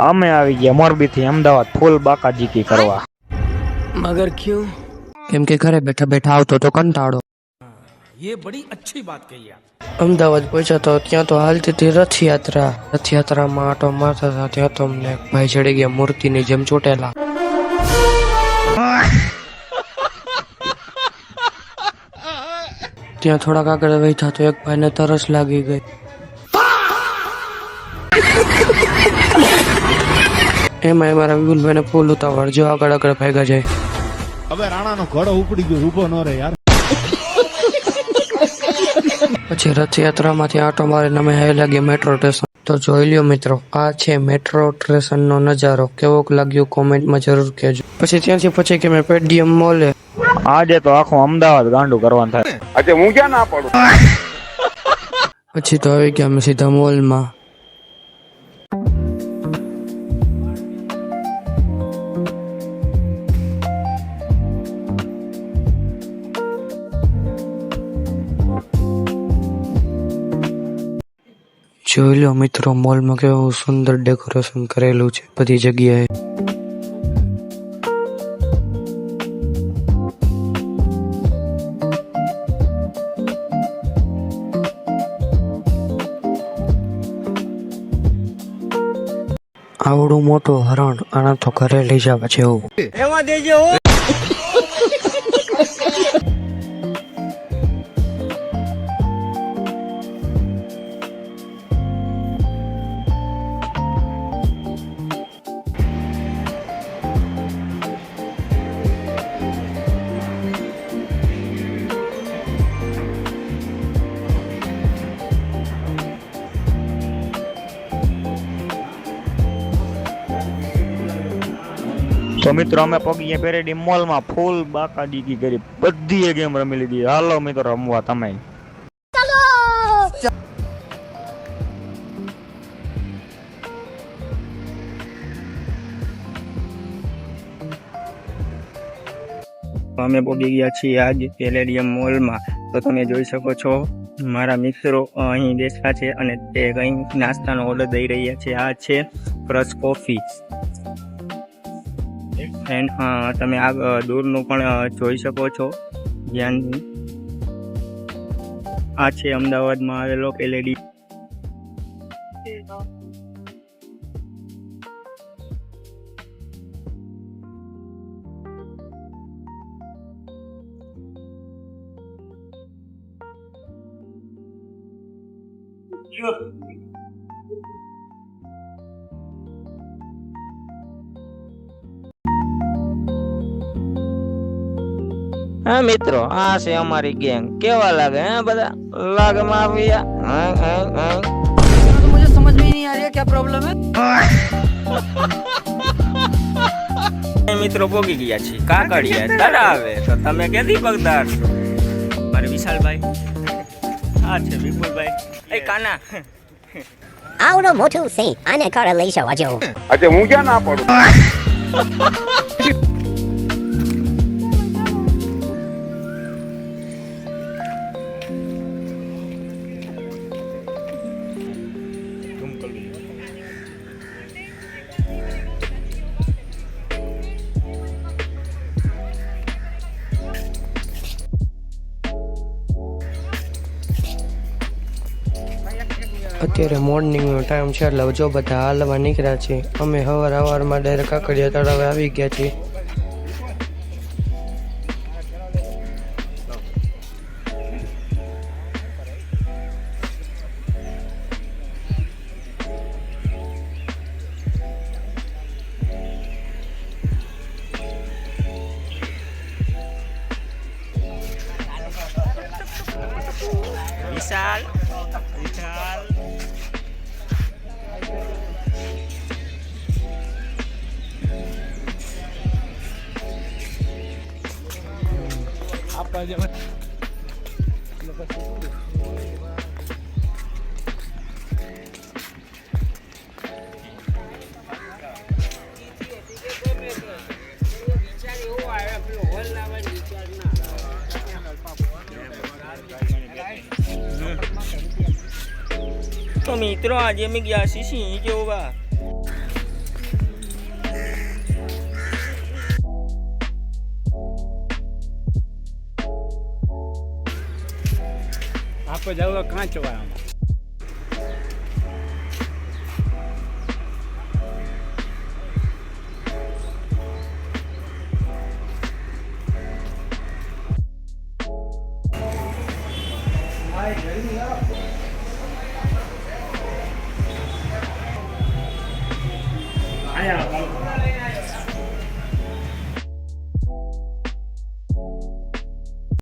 અમે આવી ગયા મોરબી થી અમદાવાદ ફૂલ બાકાજીકી કરવા। मगर क्यों? કેમ કે ઘરે બેઠા બેઠા આવતો તો કંટાળો। ये बड़ी अच्छी बात कही आप। અમદાવાદ પહોંચ્યા તો ત્યાં તો હાલતી હતી રથયાત્રામાં આટો મારતા હતા ત્યાં તો અમને એક ભાઈ ચડી ગયા મૂર્તિની જેમ ચોટેલા। ત્યાં થોડાક આગળ બેઠા તો એક ભાઈને તરસ લાગી ગઈ। એમાં મારા વિપુલભાઈને ફૂલ ઉતાવળ જો આગળ આગળ ભાગ્યા જાય। હવે રાણાનો ઘોડો ઉપડી ગયો ઊભો ન રહે યાર। પછી રથયાત્રામાંથી આટો મારીને અમે આવેલા ગયા મેટ્રો સ્ટેશન। તો જોઈ લ્યો મિત્રો, આ છે મેટ્રો સ્ટેશનનો નજારો। કેવોક લાગ્યો કોમેન્ટમાં જરૂર કહેજો। પછી ત્યાંથી પછી કે મેં પેડીએમ મોલે। આજે તો આખું અમદાવાદ ગાંડું કરવાનું થાય। अच्छा હું ક્યાં ના પડું। પછી તો આવી ગયા અમે સીધા મોલમાં। જોઈ લો મિત્રો, મોલમાં કેવું સુંદર ડેકોરેશન કરેલું છે બધી જગ્યાએ। આવડું મોટું હરણ, આના તો ઘરે લઈ જવા જેવું। एवं देજો। તો મિત્રો અમે પગી ગયા પેરેડી મોલ માં ફૂલ બાકાજીકી કરી, બધી ગેમ રમી લીધી। હાલો મિત્રો રમવા તમે। અમે પહોંચી ગયા છીએ આજ પેલેડિયમ મોલમાં। તો તમે જોઈ શકો છો મારા મિત્રો અહીં બેઠા છે અને તે કંઈ નાસ્તાનો ઓર્ડર દઈ રહ્યા છે। આ છે ફ્રેશ કોફી એન્ડ તમે આ દૂરનું પણ જોઈ શકો છો ધ્યાન। આ છે અમદાવાદમાં આવેલો પેલેડી। હા મિત્રો, આ છે અમારી ગેંગ। કેવા લાગે હે બધા? લાગે માફિયા। तो मुझे समझ में ही नहीं आ रही है क्या प्रॉब्लम है। મિત્રો પોગી ગયા છે કાકડિયા તળાવે। તો તમે કેદી પગદાર છો? મારે વિશાલભાઈ, આ છે વિપુલભાઈ। એ કાના આવડો મોટું છે, આને ઘરે લઈ જવા જેવું। अच्छा હું ક્યાં ના પડું। અત્યારે મોર્નિંગનો ટાઈમ છે એટલે જો બધા હાલવા નીકળ્યા છે। અમે સવારમાં ડાયરેક્ટ કાકડિયા તળાવે આવી ગયા છીએ। વિશાલ તો મિત્રો આજે અમે ગયા છીએ સિંહ જોવા। આપણે જવું કાંચવા આયા